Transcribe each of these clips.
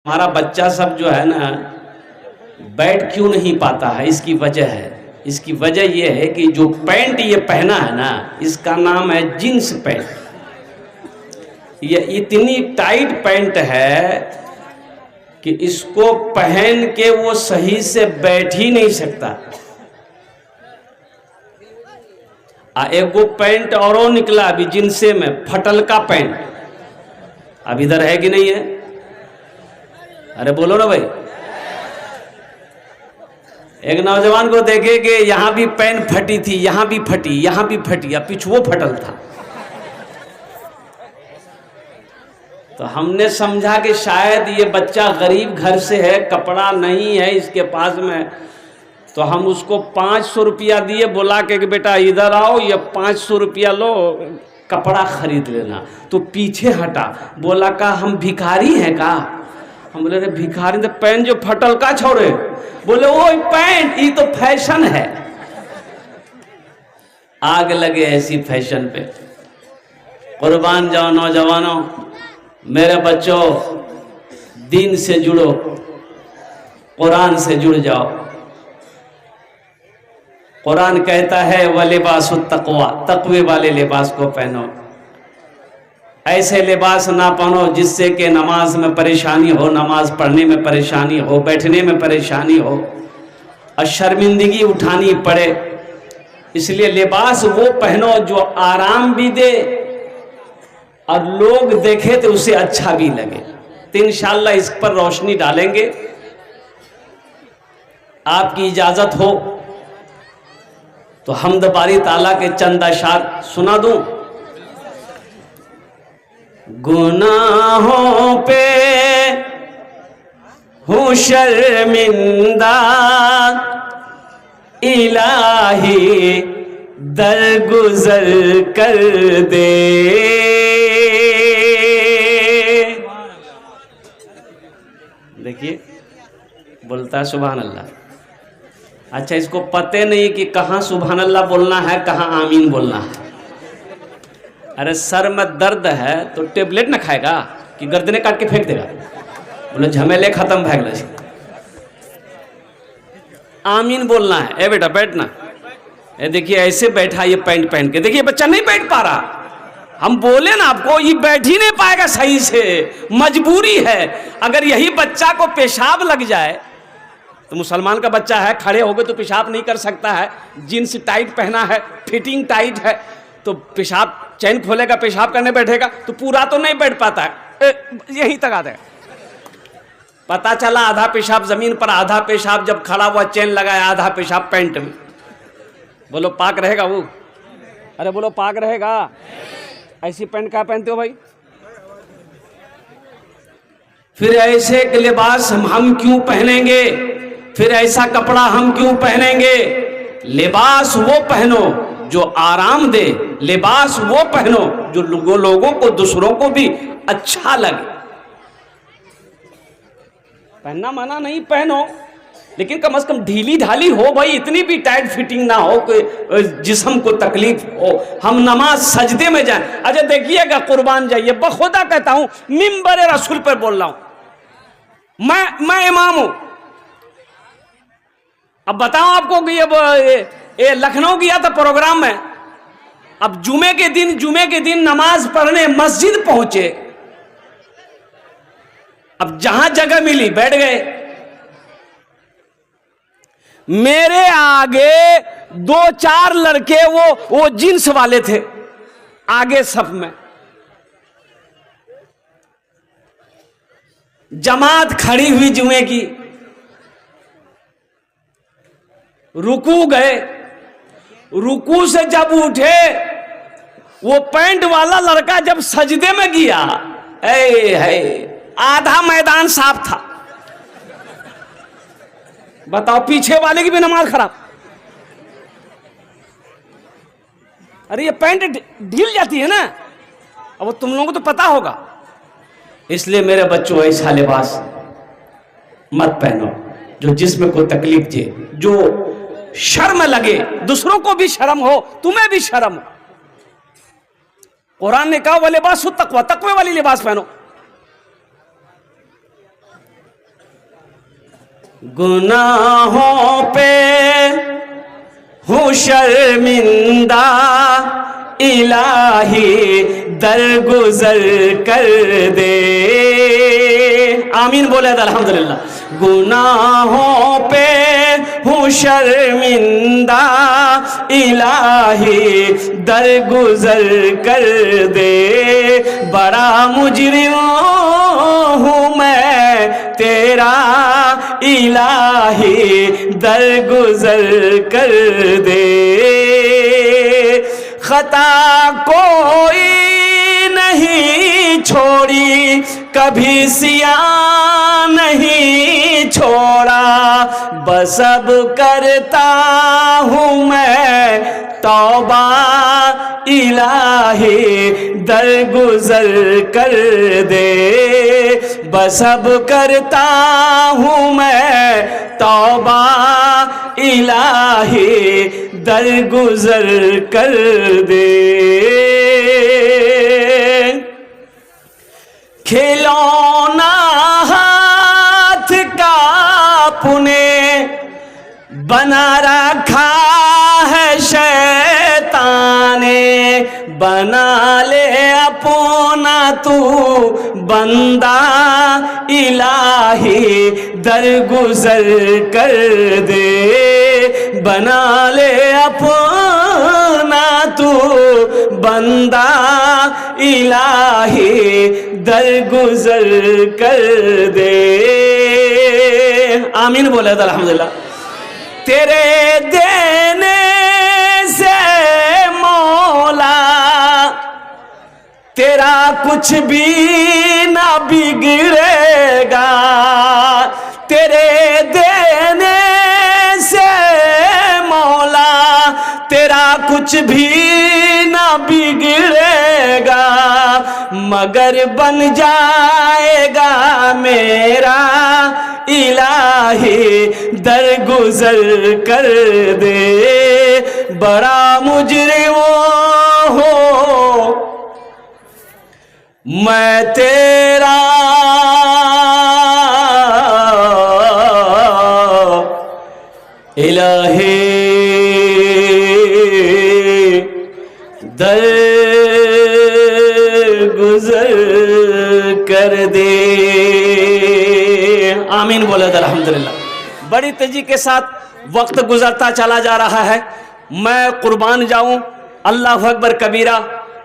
हमारा बच्चा सब जो है ना बैठ क्यों नहीं पाता है, इसकी वजह है। इसकी वजह यह है कि जो पैंट ये पहना है ना, इसका नाम है जींस पैंट। ये इतनी टाइट पैंट है कि इसको पहन के वो सही से बैठ ही नहीं सकता। एक वो पैंट और निकला अभी जिनसे में, फटल का पैंट। अब इधर है कि नहीं है? अरे बोलो ना भाई। एक नौजवान को देखे कि यहां भी पैंट फटी थी, यहां भी फटी, यहां भी फटी, अब पिछुओ फटल था। तो हमने समझा कि शायद ये बच्चा गरीब घर से है, कपड़ा नहीं है इसके पास में। तो हम उसको 500 रुपया दिए, बोला कि बेटा इधर आओ, ये 500 रुपया लो, कपड़ा खरीद लेना। तो पीछे हटा, बोला का हम भिखारी हैं का? हम बोले रे भिखारी तो पैंट जो फटल का छोड़े। बोले वो पैंट ये तो फैशन है। आग लगे ऐसी फैशन पे। कुर्बान जाओ नौजवानों, मेरे बच्चों, दीन से जुड़ो, कुरान से जुड़ जाओ। कुरान कहता है व लिबासु तक़वा, तक़वे वाले लिबास को पहनो। ऐसे लिबास ना पहनो जिससे कि नमाज में परेशानी हो, नमाज पढ़ने में परेशानी हो, बैठने में परेशानी हो और शर्मिंदगी उठानी पड़े। इसलिए लिबास वो पहनो जो आराम भी दे और लोग देखे तो उसे अच्छा भी लगे। तो इंशाअल्लाह इस पर रोशनी डालेंगे। आपकी इजाजत हो तो हम्द बारी ताला के चंद अशार सुना दूं। गुनाहों पे हूँ शर्मिंदा, इलाही दरगुजर कर दे। देखिए बोलता है सुभान अल्लाह। अच्छा, इसको पते नहीं कि कहाँ सुभान अल्लाह बोलना है, कहाँ आमीन बोलना है। अरे सर में दर्द है तो टेबलेट ना खाएगा कि गर्दने काट के फेंक देगा? बोले झमेले खत्म भाग लगे। आमीन बोलना है। ए बेटा बैठना। ये देखिए ऐसे बैठा ये पैंट पहन के, देखिए बच्चा नहीं बैठ पा रहा। हम बोले ना आपको, ये बैठ ही नहीं पाएगा सही से, मजबूरी है। अगर यही बच्चा को पेशाब लग जाए तो मुसलमान का बच्चा है, खड़े हो गए तो पेशाब नहीं कर सकता है, जींस टाइट पहना है, फिटिंग टाइट है, तो पेशाब चैन खोलेगा, पेशाब करने बैठेगा तो पूरा तो नहीं बैठ पाता है, यहीं तक आता है। पता चला आधा पेशाब जमीन पर, आधा पेशाब जब खड़ा हुआ चैन लगाया, आधा पेशाब पैंट में। बोलो पाक रहेगा वो? अरे बोलो पाक रहेगा? ऐसी पैंट क्या पहनते हो भाई? फिर ऐसे एक लिबास हम क्यों पहनेंगे? फिर ऐसा कपड़ा हम क्यों पहनेंगे? लिबास वो पहनो जो आराम दे, लिबास वो पहनो जो लोगों को, दूसरों को भी अच्छा लगे। पहनना मना नहीं, पहनो, लेकिन कम से कम ढीली ढाली हो भाई, इतनी भी टाइट फिटिंग ना हो कि जिस्म को तकलीफ हो। हम नमाज सजदे में जाएं। अच्छा देखिएगा, कुर्बान जाइए, बखुदा कहता हूं, मिंबर रसूल पर बोल रहा हूं। मैं इमाम हूं। अब बताओ आपको कि अब ये लखनऊ गया था प्रोग्राम में। अब जुमे के दिन नमाज पढ़ने मस्जिद पहुंचे। अब जहां जगह मिली बैठ गए। मेरे आगे 2-4 लड़के वो जींस वाले थे आगे सफ में। जमात खड़ी हुई जुमे की, रुकू गए। रुकू से जब उठे, वो पैंट वाला लड़का जब सजदे में गया, आधा मैदान साफ था। बताओ, पीछे वाले की भी नमाज खराब। अरे ये पैंट ढील जाती है ना, अब तुम लोगों को तो पता होगा। इसलिए मेरे बच्चों, ऐसा लिबास मत पहनो जो जिस्म को तकलीफ दे, जो शर्म लगे, दूसरों को भी शर्म हो, तुम्हें भी शर्म हो। कुरान ने कहा वो लिबास तक़वा, तक़वे वाली लिबास पहनो। गुनाहों पे हूँ शर्मिंदा, इलाही दरगुजर कर दे। आमीन बोले तो अल्हम्दुलिल्लाह। गुनाहों पे हूँ शर्मिंदा, इलाही दरगुजर कर दे। बड़ा मुजरिम हूँ मैं तेरा, इलाही दरगुजर कर दे। खता कोई नहीं छोड़ी, कभी सिया नहीं छोड़ा, बस अब करता हूँ मैं तौबा, इलाही दरगुजर कर दे। बस अब करता हूँ मैं तौबा, इलाही दरगुजर कर दे। खिलौना हाथ का पुने बना रखा है शैताने, बना ले अपना तू बंदा, इलाही दरगुजर कर दे। बना ले अपना तू बंदा, इलाही दरगुजर कर दे। आमीन बोले तो अल्हम्दुलिल्लाह। तेरे देने से मौला तेरा कुछ भी ना बिगड़ेगा, तेरे देने से मौला तेरा कुछ भी ना बिगड़ेगा, मगर बन जाएगा मेरा, इलाही दरगुजर कर दे। बड़ा मुजरिम हो मैं तेरा, इलाही दरगुजर कर दे। आमीन बोले तो अल्हम्दुलिल्लाह। बड़ी तेजी के साथ वक्त गुजरता चला जा रहा है। मैं कुर्बान जाऊं अल्लाह अकबर कबीरा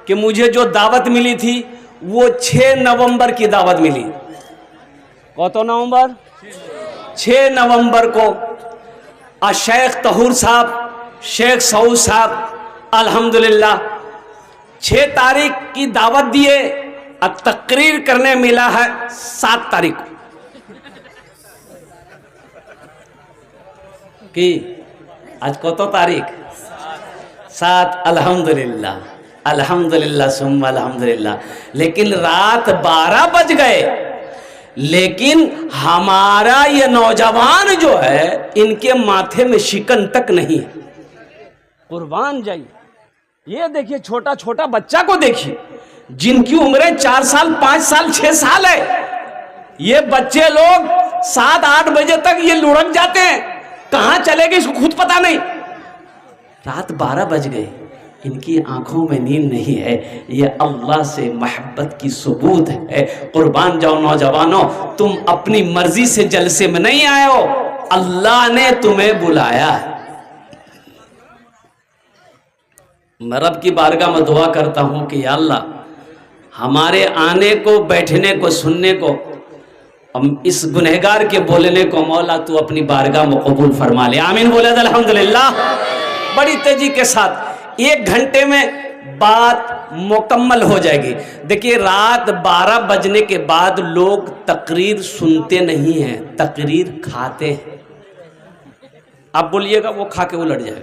कि मुझे जो दावत मिली थी वो 6 नवंबर की दावत मिली। कौन नवंबर? 6 नवंबर को शेख तहूर साहब, शेख सऊद साहब अल्हम्दुलिल्लाह 6 तारीख की दावत दिए, अब तकरीर करने मिला है 7 तारीख को कि आज कौन तारीख? 7। अल्हम्दुलिल्लाह अल्हम्दुलिल्लाह सुम्मा अल्हम्दुलिल्लाह। लेकिन रात 12 बज गए, लेकिन हमारा ये नौजवान जो है इनके माथे में शिकन तक नहीं है। कुर्बान जाइए, ये देखिए छोटा छोटा बच्चा को देखिए जिनकी उम्रें 4 साल 5 साल 6 साल है। ये बच्चे लोग 7-8 बजे तक ये लुढ़क जाते हैं, कहां चले गए इसको खुद पता नहीं। रात 12 बज गए, इनकी आंखों में नींद नहीं है। ये अल्लाह से मोहब्बत की सबूत है। कुर्बान जाओ नौजवानों, तुम अपनी मर्जी से जलसे में नहीं आए हो, अल्लाह ने तुम्हें बुलाया है। मैं रब की बारगाह में दुआ करता हूं कि या अल्लाह हमारे आने को, बैठने को, सुनने को, हम इस गुनहगार के बोलने को मौला तू अपनी बारगाह में कबूल फरमा ले। आमीन बोले अल्हम्दुलिल्लाह। बड़ी तेजी के साथ 1 घंटे में बात मुकम्मल हो जाएगी। देखिए रात 12 बजने के बाद लोग तकरीर सुनते नहीं हैं, तकरीर खाते हैं। आप बोलिएगा वो खा के उलट जाएगा।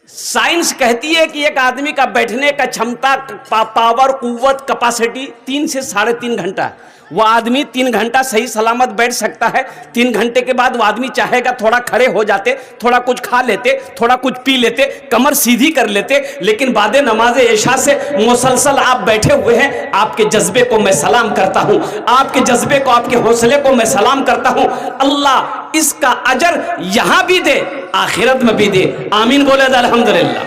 साइंस कहती है कि एक आदमी का बैठने का क्षमता, पावर, कुव्वत, कैपेसिटी 3 से 3.5 घंटा है। वो आदमी 3 घंटा सही सलामत बैठ सकता है। 3 घंटे के बाद वो आदमी चाहेगा थोड़ा खड़े हो जाते, थोड़ा कुछ खा लेते, थोड़ा कुछ पी लेते, कमर सीधी कर लेते, लेकिन बाद नमाज इशा से मुसलसल आप बैठे हुए हैं। आपके जज्बे को मैं सलाम करता हूं, आपके जज्बे को, आपके हौसले को मैं सलाम करता हूं। अल्लाह इसका अजर यहां भी दे, आखिरत में भी दे। आमीन बोले तो अल्हम्दुलिल्लाह।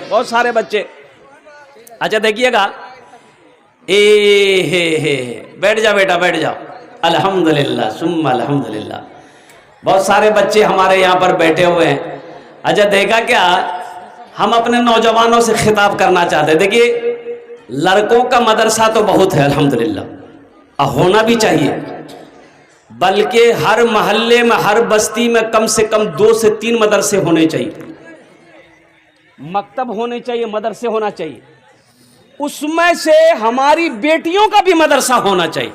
बहुत सारे बच्चे, अच्छा देखिएगा, हे बैठ जाओ बेटा, बैठ जाओ। अल्हम्दुलिल्लाह सुम्मा अल्हम्दुलिल्लाह। बहुत सारे बच्चे हमारे यहाँ पर बैठे हुए हैं। अच्छा देखा क्या, हम अपने नौजवानों से खिताब करना चाहते हैं। देखिए लड़कों का मदरसा तो बहुत है अल्हम्दुलिल्लाह, होना भी चाहिए, बल्कि हर मोहल्ले में, हर बस्ती में कम से कम 2 से 3 मदरसे होने चाहिए, मकतब होने चाहिए, मदरसे होना चाहिए। उसमें से हमारी बेटियों का भी मदरसा होना चाहिए,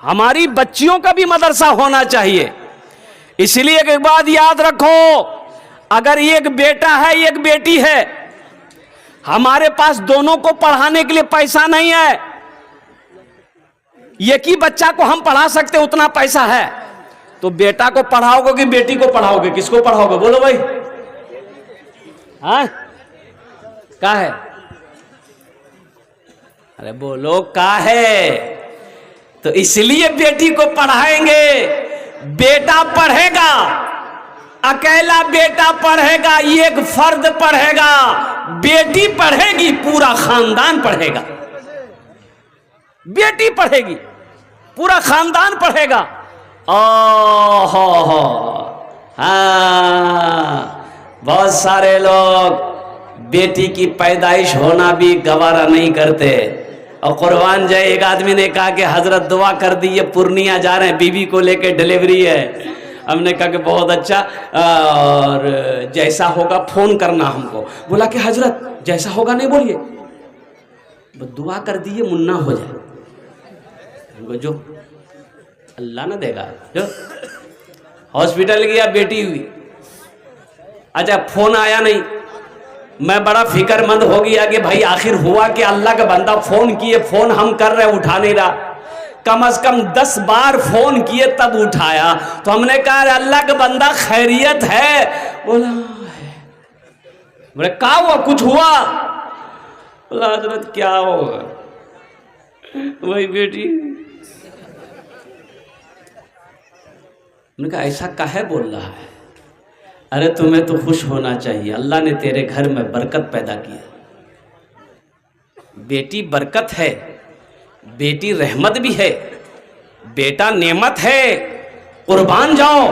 हमारी बच्चियों का भी मदरसा होना चाहिए। इसलिए एक बात याद रखो, अगर एक बेटा है एक बेटी है, हमारे पास दोनों को पढ़ाने के लिए पैसा नहीं है, एक ही बच्चा को हम पढ़ा सकते उतना पैसा है, तो बेटा को पढ़ाओगे कि बेटी को पढ़ाओगे, किसको पढ़ाओगे बोलो भाई? हाँ क्या है? अरे बोलो क्या है? तो इसलिए बेटी को पढ़ाएंगे। बेटा पढ़ेगा, अकेला बेटा पढ़ेगा, एक फर्द पढ़ेगा, बेटी पढ़ेगी, पूरा खानदान पढ़ेगा। बेटी पढ़ेगी, पूरा खानदान पढ़ेगा। ओहो हाँ, बहुत सारे लोग बेटी की पैदाइश होना भी गवारा नहीं करते। और कुर्बान जाए, एक आदमी ने कहा कि हजरत दुआ कर दी, ये पूर्णिया जा रहे हैं, बीवी को लेके डिलीवरी है। हमने कहा कि बहुत अच्छा, और जैसा होगा फोन करना हमको। बोला कि हजरत जैसा होगा नहीं बोलिए, दुआ कर दिए मुन्ना हो जाए। हमको जो अल्लाह ना देगा, जो हॉस्पिटल गया बेटी हुई, अच्छा फोन आया नहीं, मैं बड़ा फिक्रमंद हो गया कि भाई आखिर हुआ कि अल्लाह का बंदा फोन किए, फोन हम कर रहे उठा नहीं रहा, कम से कम 10 बार फोन किए तब उठाया। तो हमने कहा अल्लाह का बंदा खैरियत है? बोला बोले क्या हुआ, कुछ हुआ? बोला हजरत क्या होगा, वही बेटी। मैंने कहा ऐसा काहे बोल रहा है? अरे तुम्हें तो खुश होना चाहिए, अल्लाह ने तेरे घर में बरकत पैदा किया। बेटी बरकत है, बेटी रहमत भी है, बेटा नेमत है, कुर्बान जाओ,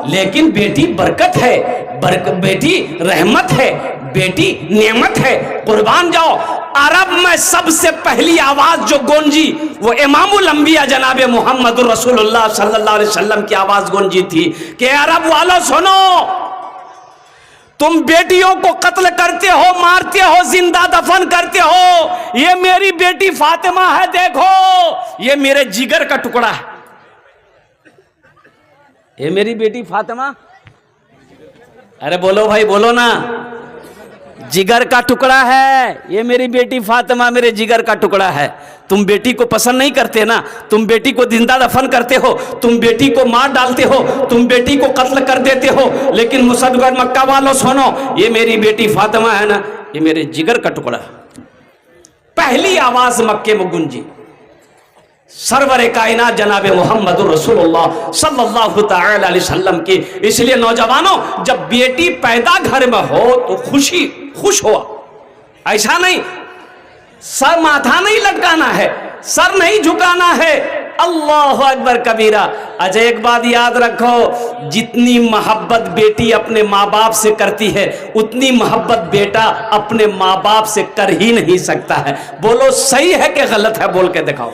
लेकिन बेटी बरकत है, बेटी रहमत है, बेटी नेमत है, कुर्बान जाओ। अरब में सबसे पहली आवाज जो गूंजी वो इमामुल अंबिया जनाबे मोहम्मद रसूलुल्लाह सल्लल्लाहु अलैहि वसल्लम की आवाज गूंजी थी कि अरब वालों सुनो, तुम बेटियों को कत्ल करते हो, मारते हो, जिंदा दफन करते हो। ये मेरी बेटी फातिमा है, देखो ये मेरे जिगर का टुकड़ा है, ये मेरी बेटी फातिमा। अरे बोलो भाई, बोलो ना, जिगर का टुकड़ा है, ये मेरी बेटी फातिमा मेरे जिगर का टुकड़ा है। तुम बेटी को पसंद नहीं करते ना, तुम बेटी को जिंदा दफन करते हो, तुम बेटी को मार डालते हो, तुम बेटी को कत्ल कर देते हो, लेकिन मुसलमान मक्का वालों सुनो, ये मेरी बेटी फातिमा है ना, ये मेरे जिगर का टुकड़ा। पहली आवाज मक्के में गूंजी सरवर कायनात जनाबे मोहम्मद रसूलुल्लाह सल्लल्लाहु तआला अलैहि वसल्लम की। इसलिए नौजवानों, जब बेटी पैदा घर में हो तो खुश हो, ऐसा नहीं सर माथा नहीं लटकाना है, सर नहीं झुकाना है। अल्लाहु अकबर कबीरा। अच्छा एक बात याद रखो, जितनी मोहब्बत बेटी अपने माँ बाप से करती है, उतनी मोहब्बत बेटा अपने माँ बाप से कर ही नहीं सकता है। बोलो सही है कि गलत है, बोल के दिखाओ।